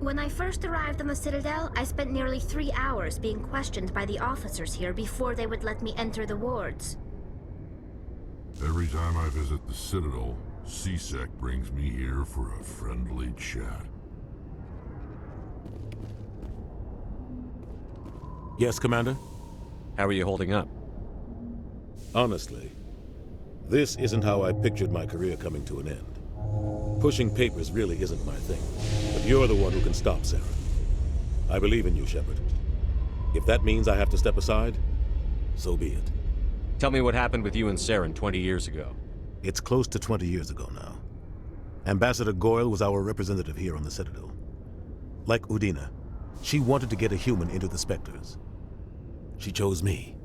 When I first arrived on the Citadel, I spent nearly 3 hours being questioned by the officers here before they would let me enter the wards. Every time I visit the Citadel, C-Sec brings me here for a friendly chat. Yes, Commander? How are you holding up? Honestly, this isn't how I pictured my career coming to an end. Pushing papers really isn't my thing, but you're the one who can stop Saren. I believe in you, Shepard. If that means I have to step aside, so be it. Tell me what happened with you and Saren 20 years ago. It's close to 20 years ago now. Ambassador Goyle was our representative here on the Citadel. Like Udina, she wanted to get a human into the Spectres. She chose me.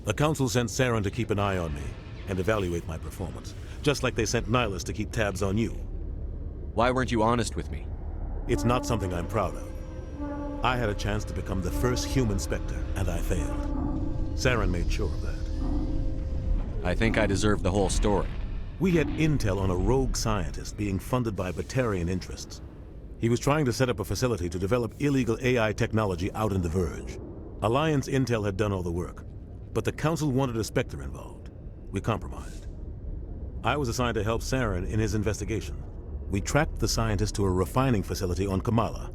The Council sent Saren to keep an eye on me and evaluate my performance, just like they sent Nihilus to keep tabs on you. Why weren't you honest with me? It's not something I'm proud of. I had a chance to become the first human Spectre, and I failed. Saren made sure of that. I think I deserve the whole story. We had intel on a rogue scientist being funded by Batarian interests. He was trying to set up a facility to develop illegal AI technology out in the Verge. Alliance intel had done all the work, but the Council wanted a Spectre involved. We compromised. I was assigned to help Saren in his investigation. We tracked the scientist to a refining facility on Kamala.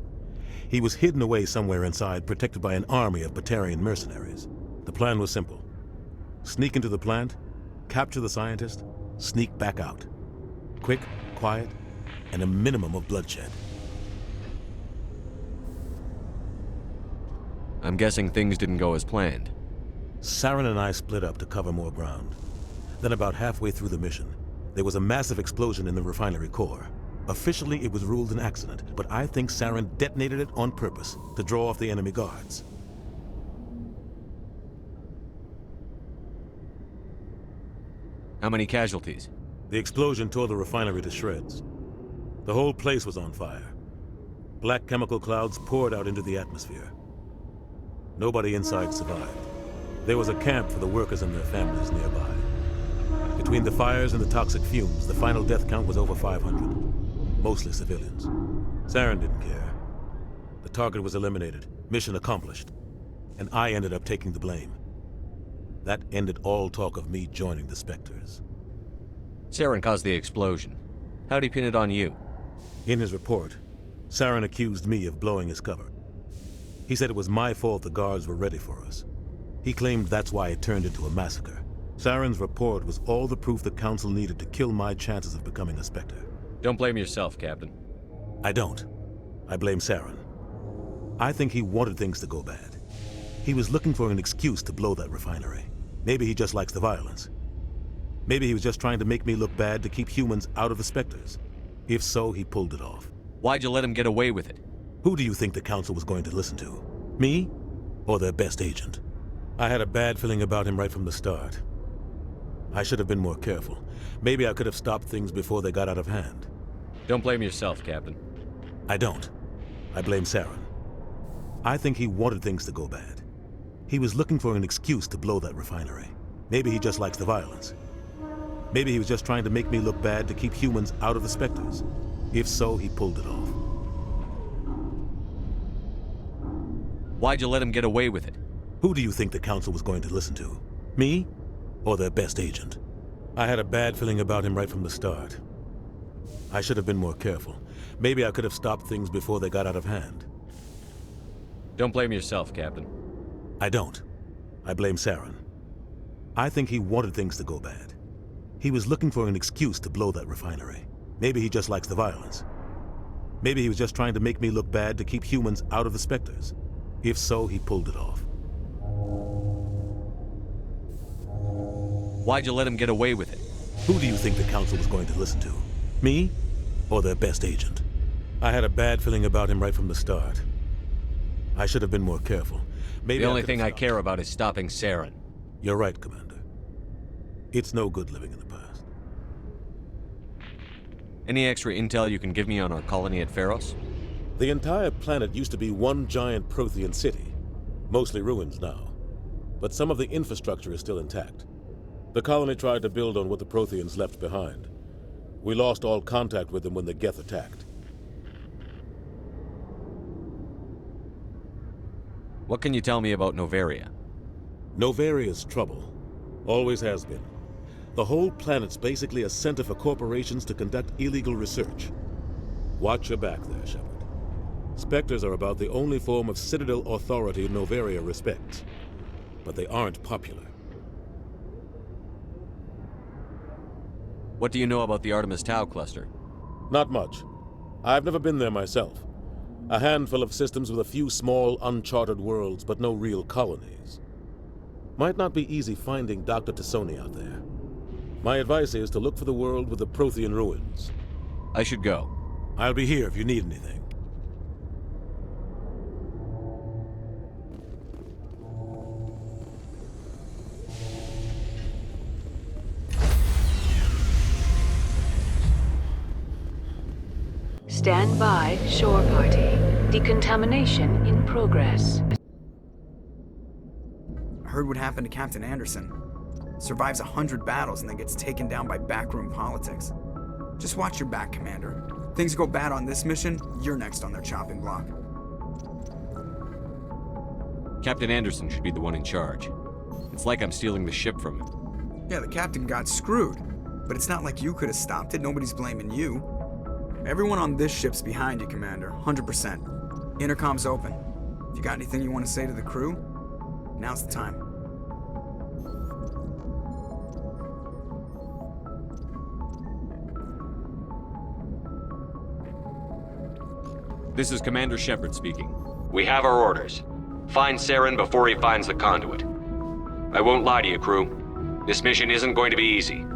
He was hidden away somewhere inside, protected by an army of Batarian mercenaries. The plan was simple. Sneak into the plant, capture the scientist, sneak back out. Quick, quiet, and a minimum of bloodshed. I'm guessing things didn't go as planned. Saren and I split up to cover more ground. Then about halfway through the mission, there was a massive explosion in the refinery core. Officially, it was ruled an accident, but I think Saren detonated it on purpose to draw off the enemy guards. How many casualties? The explosion tore the refinery to shreds. The whole place was on fire. Black chemical clouds poured out into the atmosphere. Nobody inside survived. There was a camp for the workers and their families nearby. Between the fires and the toxic fumes, the final death count was over 500. Mostly civilians. Saren didn't care. The target was eliminated, mission accomplished, and I ended up taking the blame. That ended all talk of me joining the Spectres. Saren caused the explosion. How'd he pin it on you? In his report, Saren accused me of blowing his cover. He said it was my fault the guards were ready for us. He claimed that's why it turned into a massacre. Saren's report was all the proof the Council needed to kill my chances of becoming a Spectre. Don't blame yourself, Captain. I don't. I blame Saren. I think he wanted things to go bad. He was looking for an excuse to blow that refinery. Maybe he just likes the violence. Maybe he was just trying to make me look bad to keep humans out of the Spectres. If so, he pulled it off. Why'd you let him get away with it? Who do you think the Council was going to listen to? Me? Or their best agent? I had a bad feeling about him right from the start. I should have been more careful. Maybe I could have stopped things before they got out of hand. Don't blame yourself, Captain. I don't. I blame Saren. I think he wanted things to go bad. He was looking for an excuse to blow that refinery. Maybe he just likes the violence. Maybe he was just trying to make me look bad to keep humans out of the Spectres. If so, he pulled it off. Why'd you let him get away with it? Who do you think the Council was going to listen to? Me? Or their best agent? I had a bad feeling about him right from the start. I should have been more careful. Maybe I could have stopped things before they got out of hand. Don't blame yourself, Captain. I don't. I blame Saren. I think he wanted things to go bad. He was looking for an excuse to blow that refinery. Maybe he just likes the violence. Maybe he was just trying to make me look bad to keep humans out of the Spectres. If so, he pulled it off. Why'd you let him get away with it? Who do you think the Council was going to listen to? Me? Or their best agent? I had a bad feeling about him right from the start. I should have been more careful. Maybe the only thing I care about is stopping Saren. You're right, Commander. It's no good living in the past. Any extra intel you can give me on our colony at Feros? The entire planet used to be one giant Prothean city. Mostly ruins now. But some of the infrastructure is still intact. The colony tried to build on what the Protheans left behind. We lost all contact with them when the Geth attacked. What can you tell me about Noveria? Novaria's trouble. Always has been. The whole planet's basically a center for corporations to conduct illegal research. Watch your back there, Shepard. Spectres are about the only form of Citadel authority Noveria respects. But they aren't popular. What do you know about the Artemis Tau cluster? Not much. I've never been there myself. A handful of systems with a few small, uncharted worlds, but no real colonies. Might not be easy finding Dr. Tassoni out there. My advice is to look for the world with the Prothean ruins. I should go. I'll be here if you need anything. Stand by, shore party. Decontamination in progress. I heard what happened to Captain Anderson. Survives 100 battles and then gets taken down by backroom politics. Just watch your back, Commander. Things go bad on this mission, you're next on their chopping block. Captain Anderson should be the one in charge. It's like I'm stealing the ship from him. Yeah, the captain got screwed. But it's not like you could have stopped it, nobody's blaming you. Everyone on this ship's behind you, Commander, 100%. Intercom's open. If you got anything you want to say to the crew, now's the time. This is Commander Shepard speaking. We have our orders. Find Saren before he finds the conduit. I won't lie to you, crew. This mission isn't going to be easy.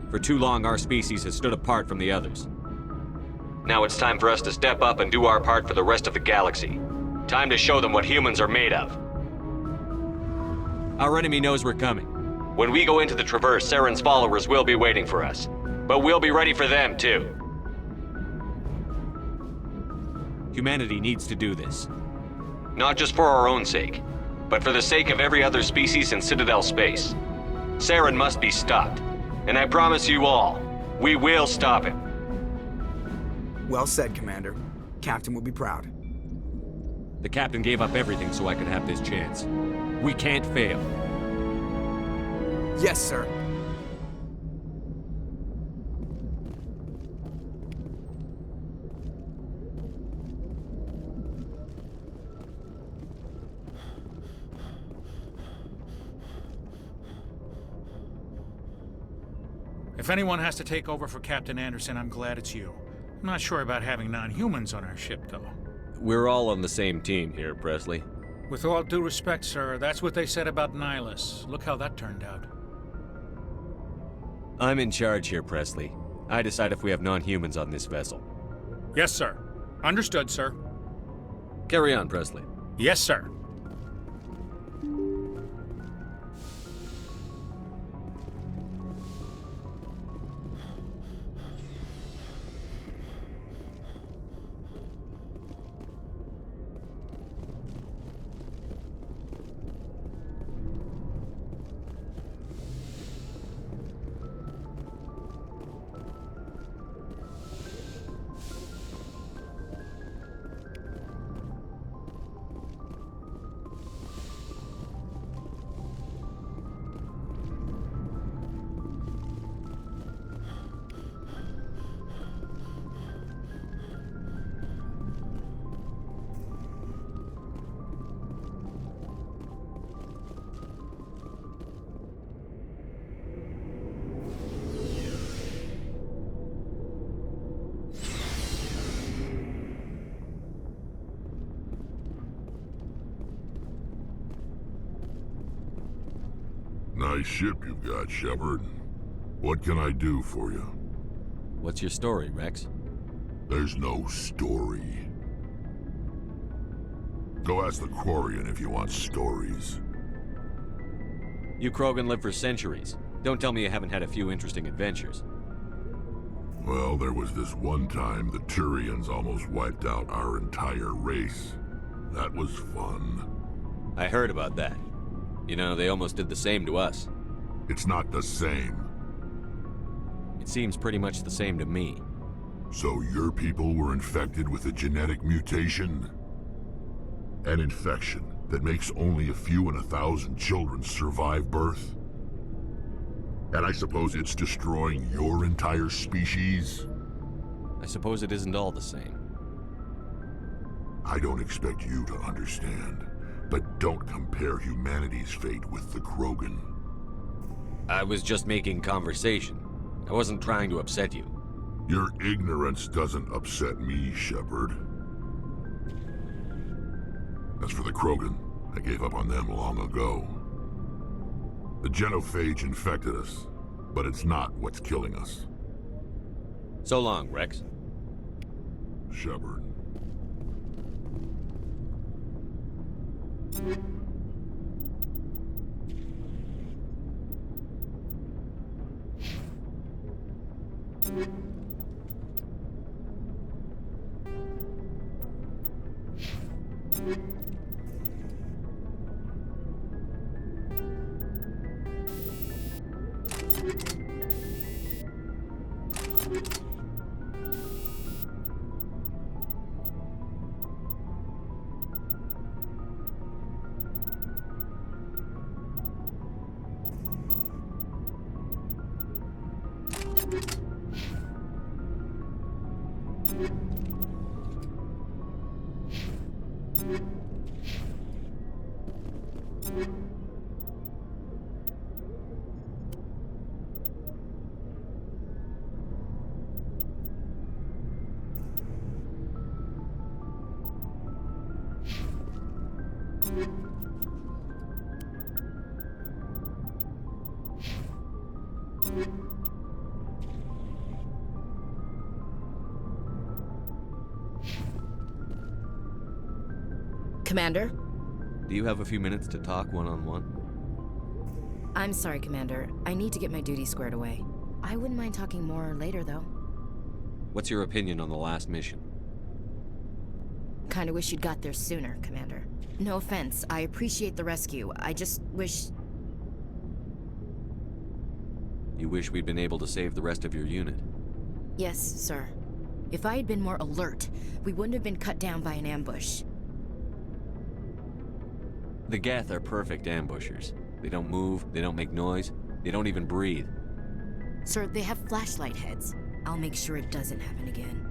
For too long, our species has stood apart from the others. Now it's time for us to step up and do our part for the rest of the galaxy. Time to show them what humans are made of. Our enemy knows we're coming. When we go into the Traverse, Saren's followers will be waiting for us. But we'll be ready for them, too. Humanity needs to do this. Not just for our own sake, but for the sake of every other species in Citadel space. Saren must be stopped. And I promise you all, we will stop him. Well said, Commander. Captain will be proud. The captain gave up everything so I could have this chance. We can't fail. Yes, sir. If anyone has to take over for Captain Anderson, I'm glad it's you. I'm not sure about having non-humans on our ship, though. We're all on the same team here, Presley. With all due respect, sir, that's what they said about Nihilus. Look how that turned out. I'm in charge here, Presley. I decide if we have non-humans on this vessel. Yes, sir. Understood, sir. Carry on, Presley. Yes, sir. Nice ship you've got, Shepard. What can I do for you? What's your story, Rex? There's no story. Go ask the Quarian if you want stories. You Krogan live for centuries. Don't tell me you haven't had a few interesting adventures. Well, there was this one time the Turians almost wiped out our entire race. That was fun. I heard about that. You know, they almost did the same to us. It's not the same. It seems pretty much the same to me. So your people were infected with a genetic mutation? An infection that makes only a few in 1,000 children survive birth? And I suppose it's destroying your entire species? I suppose it isn't all the same. I don't expect you to understand, but don't compare humanity's fate with the Krogan. I was just making conversation. I wasn't trying to upset you. Your ignorance doesn't upset me, Shepard. As for the Krogan, I gave up on them long ago. The genophage infected us, but it's not what's killing us. So long, Rex. Shepard. Commander? Do you have a few minutes to talk one-on-one? I'm sorry, Commander. I need to get my duties squared away. I wouldn't mind talking more later, though. What's your opinion on the last mission? Kinda wish you'd got there sooner, Commander. No offense, I appreciate the rescue. I just wish... You wish we'd been able to save the rest of your unit? Yes, sir. If I had been more alert, we wouldn't have been cut down by an ambush. The Geth are perfect ambushers. They don't move, they don't make noise, they don't even breathe. Sir, they have flashlight heads. I'll make sure it doesn't happen again.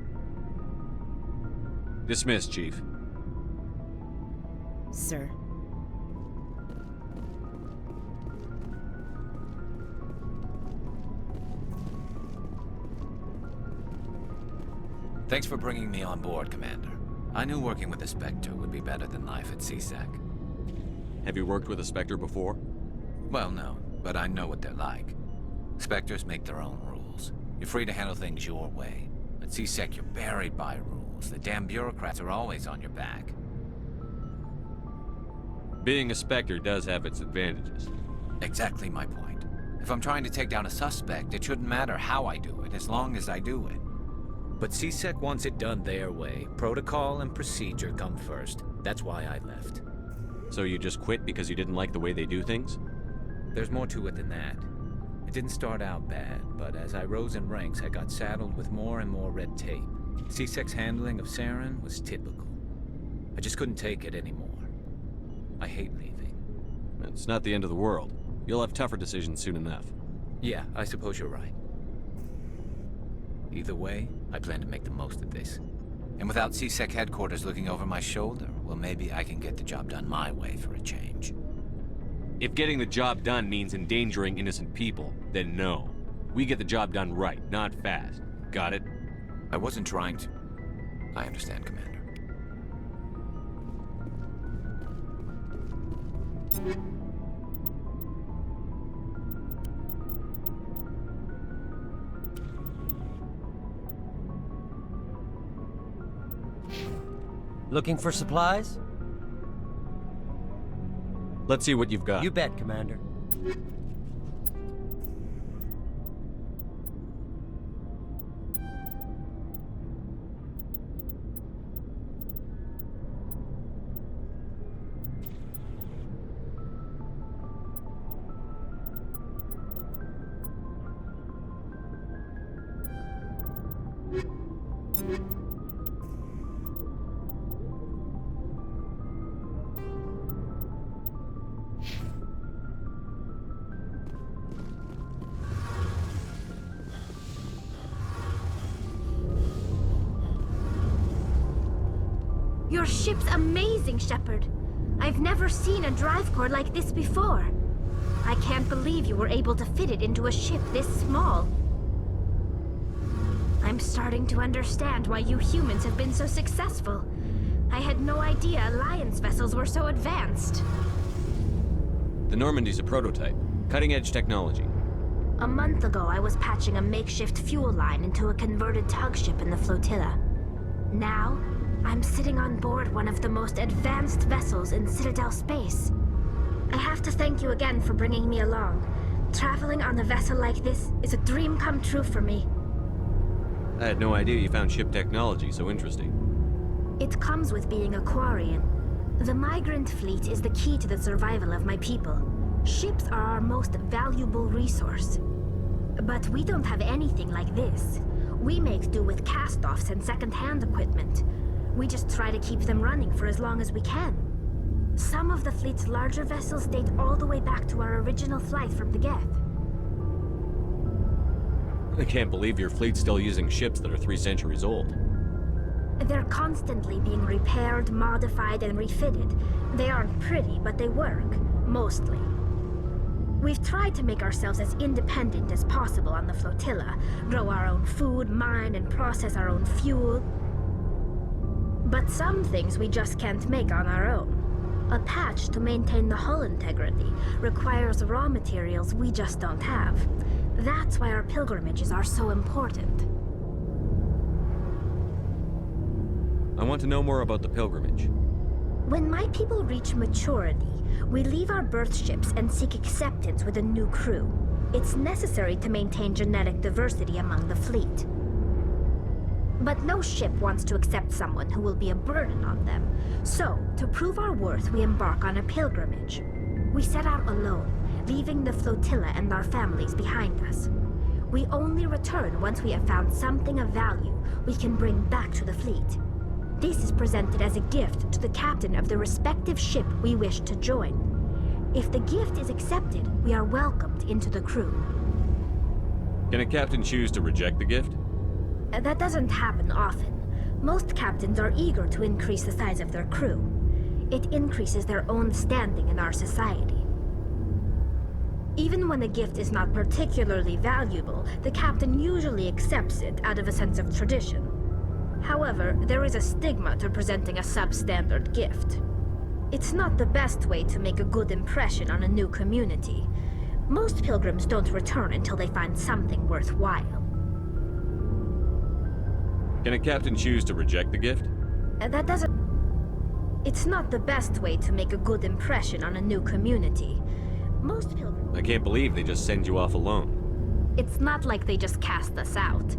Dismissed, Chief. Sir. Thanks for bringing me on board, Commander. I knew working with the Spectre would be better than life at C-Sec. Have you worked with a Spectre before? Well, no, but I know what they're like. Spectres make their own rules. You're free to handle things your way. At C-Sec, you're buried by rules. The damn bureaucrats are always on your back. Being a Spectre does have its advantages. Exactly my point. If I'm trying to take down a suspect, it shouldn't matter how I do it, as long as I do it. But C-Sec wants it done their way. Protocol and procedure come first. That's why I left. So you just quit because you didn't like the way they do things? There's more to it than that. It didn't start out bad, but as I rose in ranks, I got saddled with more and more red tape. C-Sec's handling of Saren was typical. I just couldn't take it anymore. I hate leaving. It's not the end of the world. You'll have tougher decisions soon enough. Yeah, I suppose you're right. Either way, I plan to make the most of this. And without C-Sec headquarters looking over my shoulder, well, maybe I can get the job done my way for a change. If getting the job done means endangering innocent people, then no. We get the job done right, not fast. Got it? I wasn't trying to... I understand, Commander. Looking for supplies? Let's see what you've got. You bet, Commander. Your ship's amazing, Shepard. I've never seen a drive core like this before. I can't believe you were able to fit it into a ship this small. I'm starting to understand why you humans have been so successful. I had no idea Alliance vessels were so advanced. The Normandy's a prototype. Cutting-edge technology. A month ago, I was patching a makeshift fuel line into a converted tug ship in the flotilla. Now, I'm sitting on board one of the most advanced vessels in Citadel space. I have to thank you again for bringing me along. Traveling on a vessel like this is a dream come true for me. I had no idea you found ship technology so interesting. It comes with being a Quarian. The migrant fleet is the key to the survival of my people. Ships are our most valuable resource. But we don't have anything like this. We make do with cast-offs and second-hand equipment. We just try to keep them running for as long as we can. Some of the fleet's larger vessels date all the way back to our original flight from the Geth. I can't believe your fleet's still using ships that are 3 centuries old. They're constantly being repaired, modified, and refitted. They aren't pretty, but they work. Mostly. We've tried to make ourselves as independent as possible on the flotilla. Grow our own food, mine, and process our own fuel. But some things we just can't make on our own. A patch to maintain the hull integrity requires raw materials we just don't have. That's why our pilgrimages are so important. I want to know more about the pilgrimage. When my people reach maturity, we leave our birth ships and seek acceptance with a new crew. It's necessary to maintain genetic diversity among the fleet. But no ship wants to accept someone who will be a burden on them. So, to prove our worth, we embark on a pilgrimage. We set out alone, leaving the flotilla and our families behind us. We only return once we have found something of value we can bring back to the fleet. This is presented as a gift to the captain of the respective ship we wish to join. If the gift is accepted, we are welcomed into the crew. Can a captain choose to reject the gift? That doesn't happen often. Most captains are eager to increase the size of their crew. It increases their own standing in our society. Even when a gift is not particularly valuable, the captain usually accepts it out of a sense of tradition. However, there is a stigma to presenting a substandard gift. It's not the best way to make a good impression on a new community. Most pilgrims don't return until they find something worthwhile. Can a captain choose to reject the gift? That doesn't... It's not the best way to make a good impression on a new community. Most pilgrims... I can't believe they just send you off alone. It's not like they just cast us out.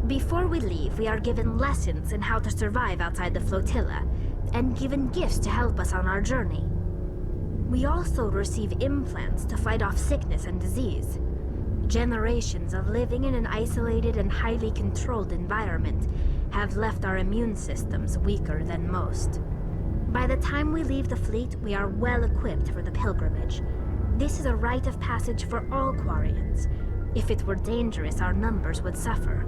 Before we leave, we are given lessons in how to survive outside the flotilla, and given gifts to help us on our journey. We also receive implants to fight off sickness and disease. Generations of living in an isolated and highly controlled environment have left our immune systems weaker than most. By the time we leave the fleet, we are well equipped for the pilgrimage. This is a rite of passage for all Quarians. If it were dangerous, our numbers would suffer.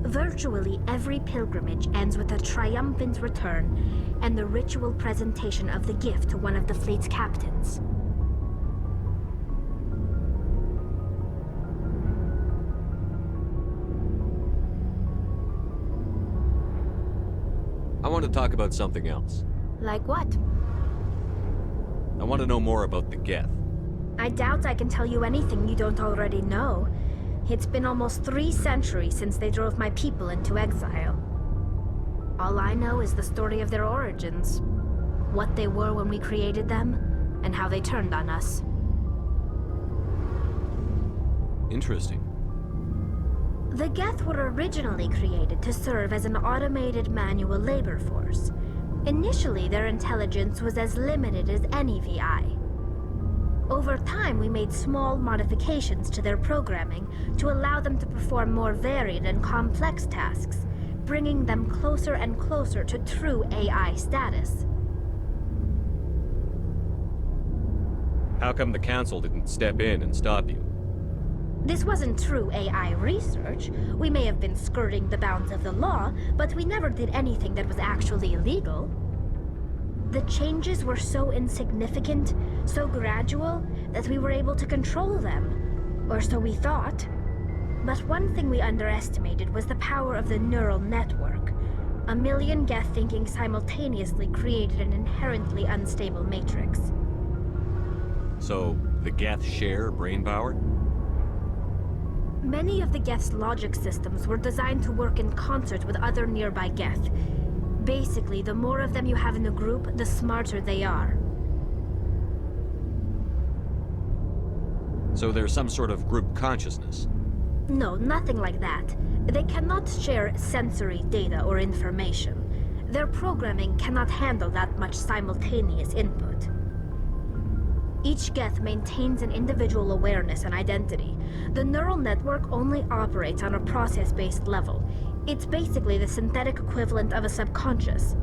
Virtually every pilgrimage ends with a triumphant return and the ritual presentation of the gift to one of the fleet's captains. I want to talk about something else. Like what? I want to know more about the Geth. I doubt I can tell you anything you don't already know. It's been almost 3 centuries since they drove my people into exile. All I know is the story of their origins, what they were when we created them, and how they turned on us. Interesting. The Geth were originally created to serve as an automated manual labor force. Initially, their intelligence was as limited as any VI. Over time, we made small modifications to their programming to allow them to perform more varied and complex tasks, bringing them closer and closer to true AI status. How come the Council didn't step in and stop you? This wasn't true AI research. We may have been skirting the bounds of the law, but we never did anything that was actually illegal. The changes were so insignificant, so gradual, that we were able to control them. Or so we thought. But one thing we underestimated was the power of the neural network. A million Geth thinking simultaneously created an inherently unstable matrix. So, the Geth share brain power? Many of the Geth's logic systems were designed to work in concert with other nearby Geth. Basically, the more of them you have in a group, the smarter they are. So there's some sort of group consciousness? No, nothing like that. They cannot share sensory data or information. Their programming cannot handle that much simultaneous input. Each Geth maintains an individual awareness and identity. The neural network only operates on a process-based level. It's basically the synthetic equivalent of a subconscious.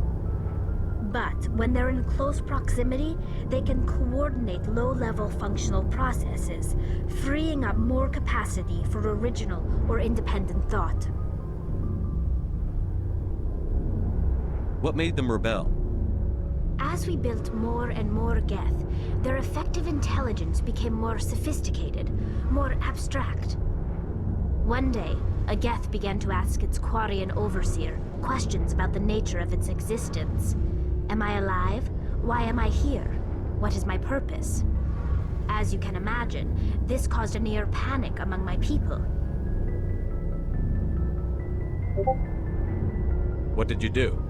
But when they're in close proximity, they can coordinate low-level functional processes, freeing up more capacity for original or independent thought. What made them rebel? As we built more and more Geth, their effective intelligence became more sophisticated, more abstract. One day, a Geth began to ask its Quarian overseer questions about the nature of its existence. Am I alive? Why am I here? What is my purpose? As you can imagine, this caused a near panic among my people. What did you do?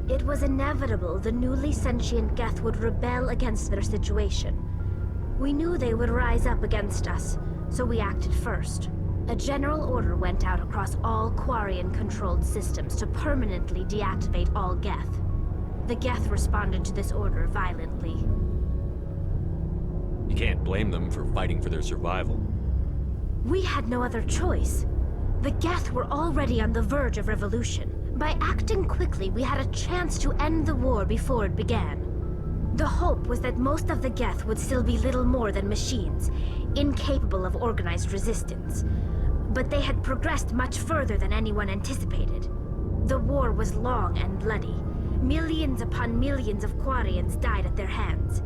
It was inevitable the newly sentient Geth would rebel against their situation. We knew they would rise up against us, so we acted first. A general order went out across all Quarian-controlled systems to permanently deactivate all Geth. The Geth responded to this order violently. You can't blame them for fighting for their survival. We had no other choice. The Geth were already on the verge of revolution. By acting quickly, we had a chance to end the war before it began. The hope was that most of the Geth would still be little more than machines, incapable of organized resistance. But they had progressed much further than anyone anticipated. The war was long and bloody. Millions upon millions of Quarians died at their hands.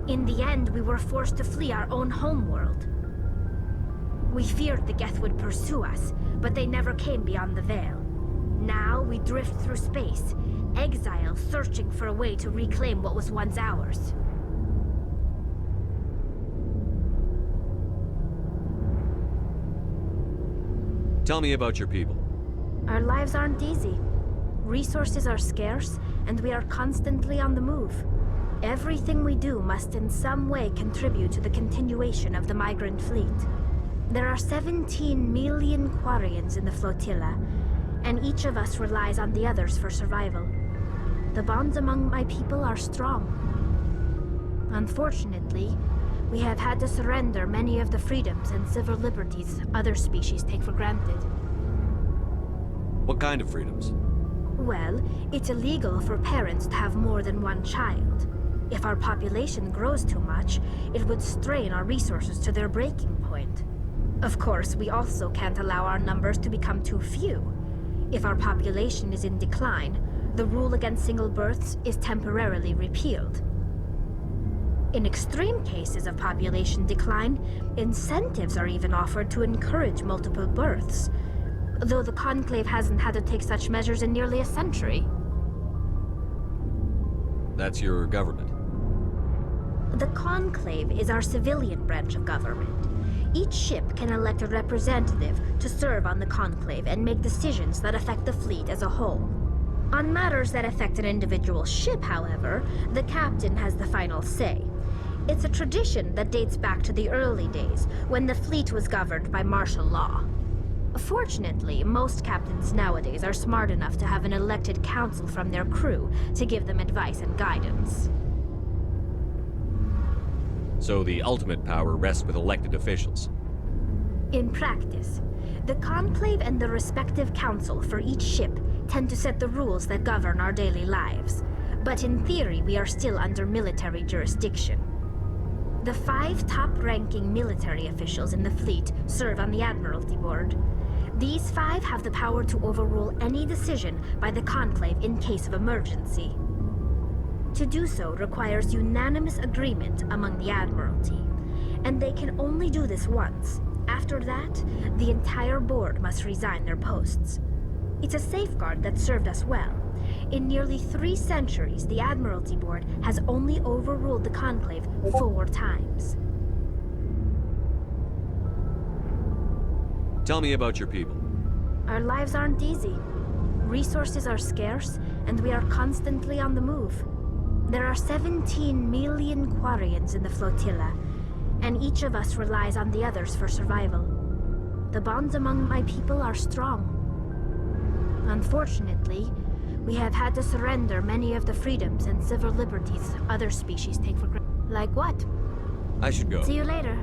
In the end, we were forced to flee our own homeworld. We feared the Geth would pursue us, but they never came beyond the Veil. Now we drift through space, exile searching for a way to reclaim what was once ours. Tell me about your people. Our lives aren't easy. Resources are scarce, and we are constantly on the move. Everything we do must in some way contribute to the continuation of the migrant fleet. There are 17 million Quarians in the flotilla, and each of us relies on the others for survival. The bonds among my people are strong. Unfortunately, we have had to surrender many of the freedoms and civil liberties other species take for granted. What kind of freedoms? Well, it's illegal for parents to have more than one child. If our population grows too much, it would strain our resources to their breaking point. Of course, we also can't allow our numbers to become too few. If our population is in decline, the rule against single births is temporarily repealed. In extreme cases of population decline, incentives are even offered to encourage multiple births, though the Conclave hasn't had to take such measures in nearly a century. That's your government. The Conclave is our civilian branch of government. Each ship can elect a representative to serve on the Conclave and make decisions that affect the fleet as a whole. On matters that affect an individual ship, however, the captain has the final say. It's a tradition that dates back to the early days, when the fleet was governed by martial law. Fortunately, most captains nowadays are smart enough to have an elected council from their crew to give them advice and guidance. So the ultimate power rests with elected officials. In practice, the Conclave and the respective council for each ship tend to set the rules that govern our daily lives, but in theory we are still under military jurisdiction. The 5 top-ranking military officials in the fleet serve on the Admiralty Board. These 5 have the power to overrule any decision by the Conclave in case of emergency. To do so requires unanimous agreement among the Admiralty, and they can only do this once. After that, the entire board must resign their posts. It's a safeguard that served us well. In nearly 3 centuries, the Admiralty Board has only overruled the Conclave 4 times. Tell me about your people. Our lives aren't easy. Resources are scarce, and we are constantly on the move. There are 17 million Quarians in the flotilla, and each of us relies on the others for survival. The bonds among my people are strong. Unfortunately, we have had to surrender many of the freedoms and civil liberties other species take for granted. Like what? I should go. See you later.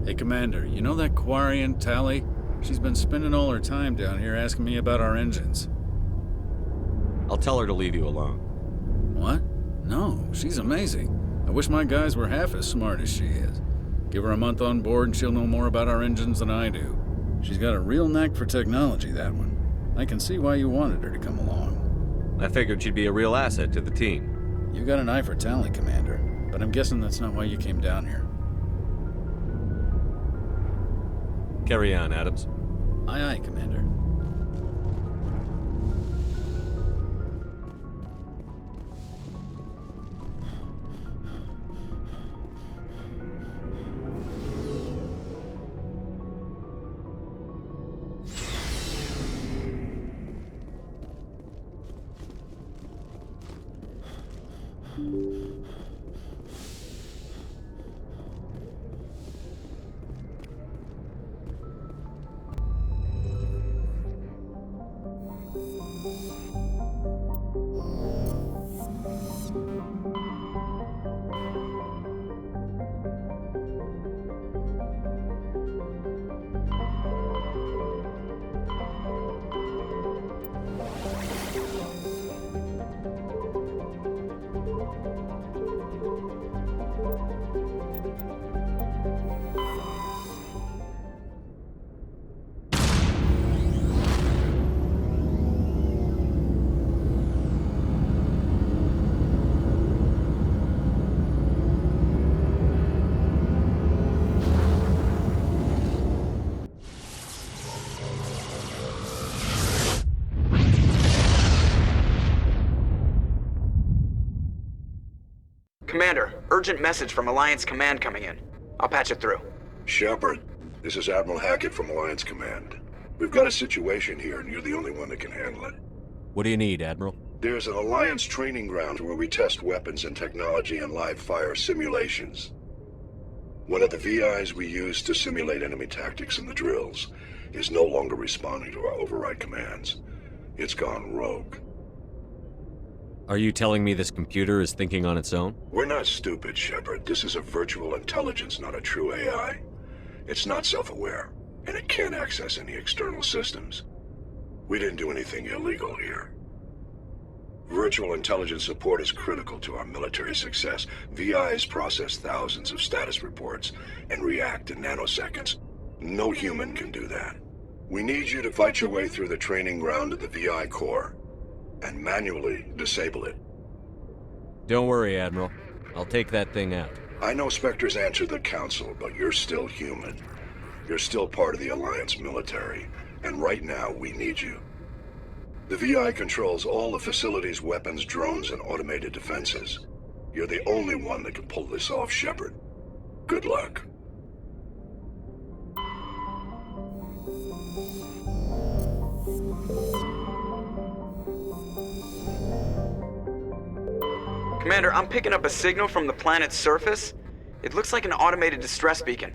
Hey, Commander, you know that Quarian, Tali? She's been spending all her time down here asking me about our engines. I'll tell her to leave you alone. What? No, she's amazing. I wish my guys were half as smart as she is. Give her a month on board and she'll know more about our engines than I do. She's got a real knack for technology, that one. I can see why you wanted her to come along. I figured she'd be a real asset to the team. You got an eye for talent, Commander, but I'm guessing that's not why you came down here. Carry on, Adams. Aye, aye, Commander. Commander, urgent message from Alliance Command coming in. I'll patch it through. Shepard, this is Admiral Hackett from Alliance Command. We've got a situation here, and you're the only one that can handle it. What do you need, Admiral? There's an Alliance training ground where we test weapons and technology in live fire simulations. One of the VIs we use to simulate enemy tactics in the drills is no longer responding to our override commands. It's gone rogue. Are you telling me this computer is thinking on its own? We're not stupid, Shepard. This is a virtual intelligence, not a true AI. It's not self-aware, and it can't access any external systems. We didn't do anything illegal here. Virtual intelligence support is critical to our military success. VIs process thousands of status reports and react in nanoseconds. No human can do that. We need you to fight your way through the training ground of the VI core and manually disable it. Don't worry, Admiral. I'll take that thing out. I know Spectres answered the Council, but you're still human. You're still part of the Alliance military, and right now we need you. The VI controls all the facility's weapons, drones, and automated defenses. You're the only one that can pull this off, Shepard. Good luck. Commander, I'm picking up a signal from the planet's surface. It looks like an automated distress beacon.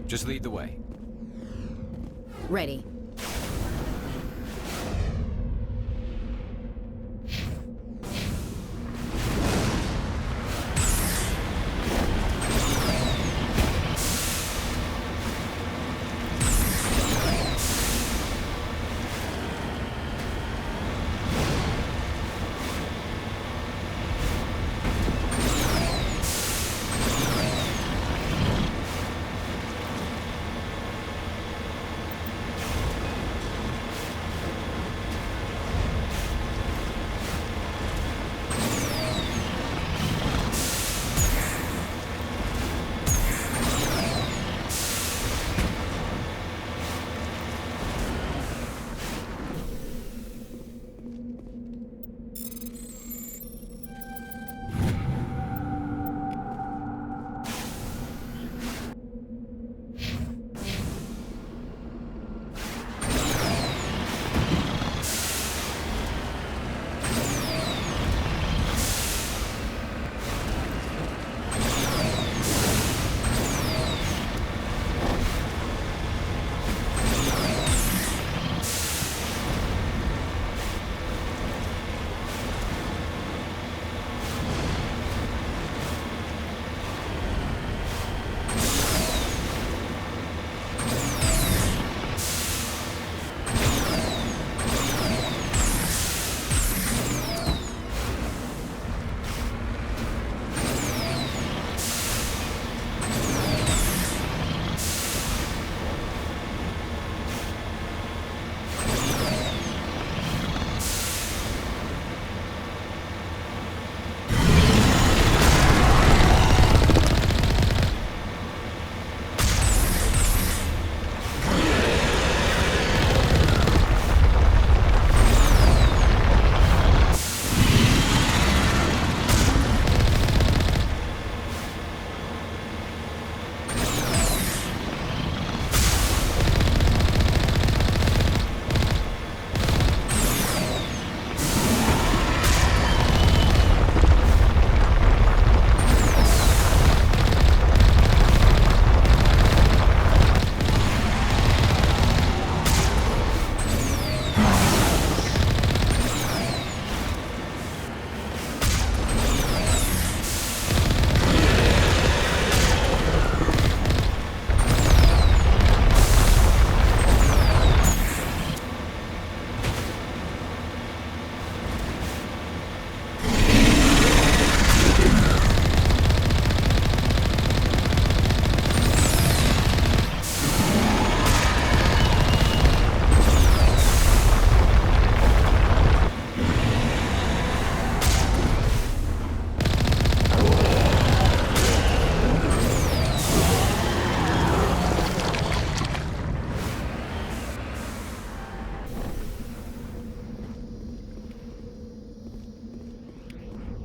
Just lead the way. Ready.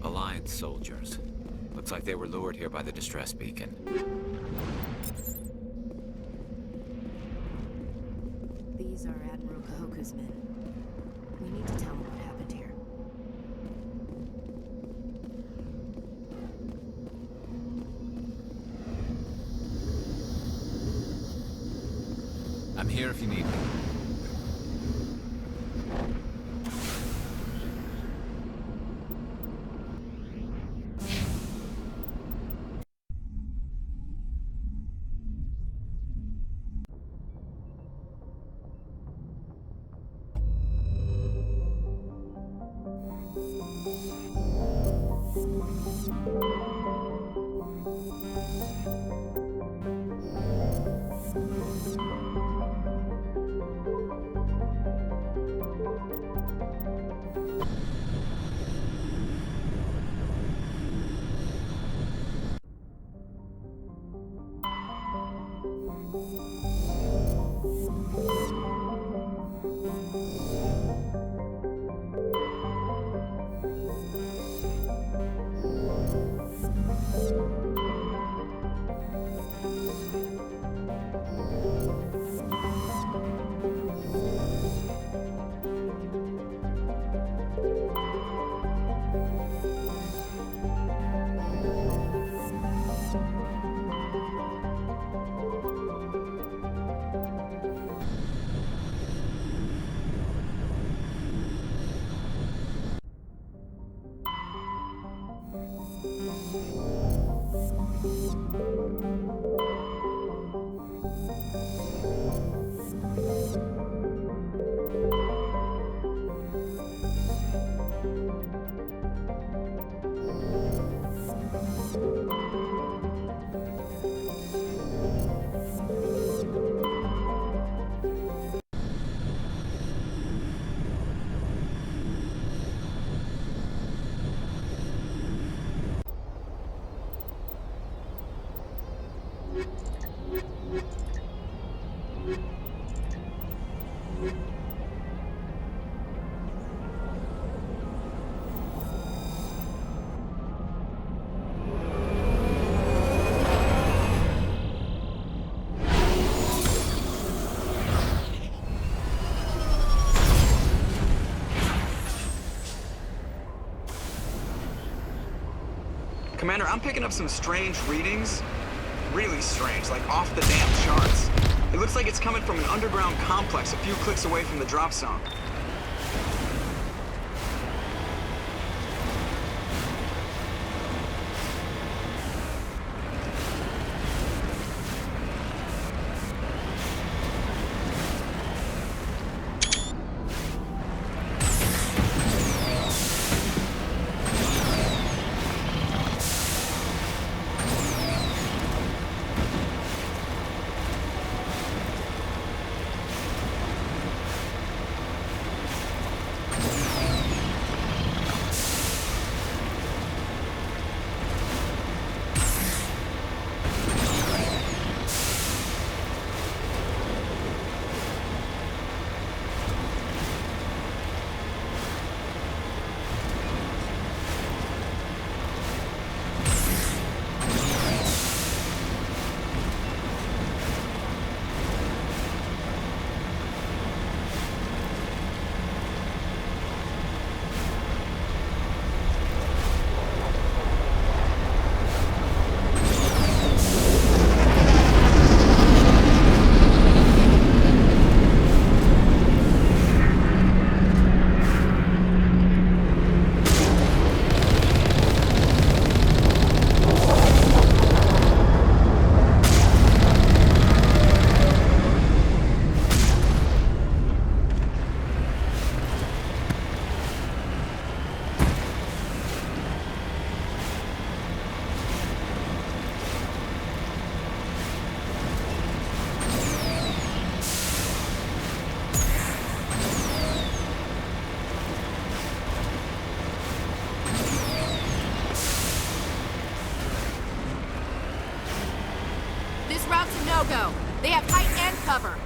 Alliance soldiers. Looks like they were lured here by the distress beacon. These are Admiral Kahoku's men. We need to tell him what happened here. I'm here if you need me. Commander, I'm picking up some strange readings. Really strange, like off the damn charts. It looks like it's coming from an underground complex a few clicks away from the drop zone. route's a no-go. They have height and cover.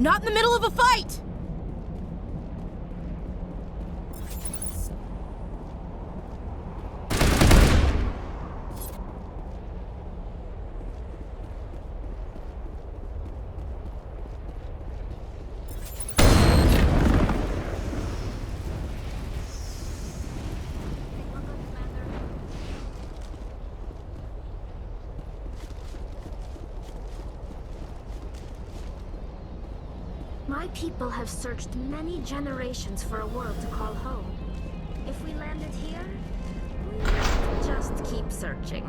not in the middle of a fight! My people have searched many generations for a world to call home. If we landed here, we'll just keep searching.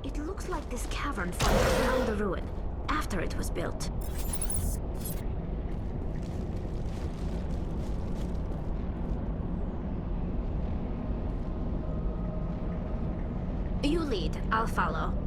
It looks like this cavern formed around the ruin, after it was built. You lead, I'll follow.